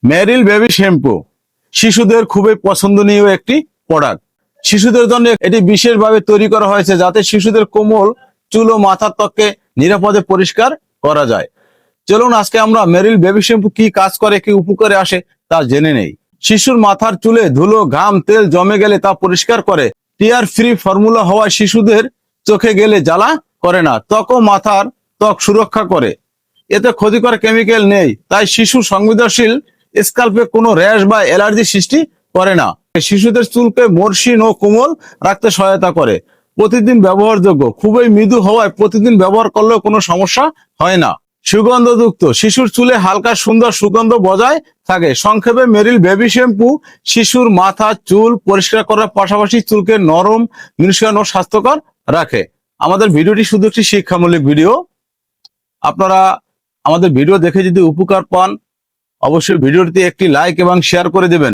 মেরিল baby shampoo শিশুদের খুবই পছন্দনীয় একটি প্রোডাক্ট। শিশুদের জন্য এটি বিশেষভাবে তৈরি করা হয়েছে যাতে শিশুদের কোমল চুল ও মাথার ত্বককে নিরাপদে পরিষ্কার করা যায়। চলুন আজকে আমরা মেরিল বেবি শ্যাম্পু কি কাজ করে, কি উপকারে আসে তা জেনে নেই। শিশুর মাথার চুলে ধুলো, ঘাম, তেল জমে গেলে তা পরিষ্কার করে। টিয়ার ফ্রি ফর্মুলা হওয়ায় শিশুদের চোখে গেলে জ্বালা করে না, ত্বক ও মাথার ত্বক সুরক্ষা করে। এতে ক্ষতিকর কেমিক্যাল নেই, তাই শিশু সংবেদনশীল স্কাল্পে কোনো র্যাশ বা অ্যালার্জি সৃষ্টি করে না। শিশুদের চুলকে মসৃণ ও কোমল রাখতে সহায়তা করে। প্রতিদিন ব্যবহারযোগ্য, খুবই মৃদু হওয়ায় প্রতিদিন ব্যবহার করলেও কোনো সমস্যা হয় না। সুগন্ধযুক্ত, শিশুর চুলে হালকা সুন্দর সুগন্ধ বজায় থাকে। সংক্ষেপে মেরিল বেবি শ্যাম্পু শিশুর মাথা চুল পরিষ্কার করার পাশাপাশি চুলকে নরম, মিষ্টি ও স্বাস্থ্যকর রাখে। আমাদের ভিডিওটি শুধু একটি শিক্ষামূলক ভিডিও। আপনারা আমাদের ভিডিও দেখে যদি উপকার পান অবশ্যই ভিডিওটিতে একটি লাইক এবং শেয়ার করে দেবেন।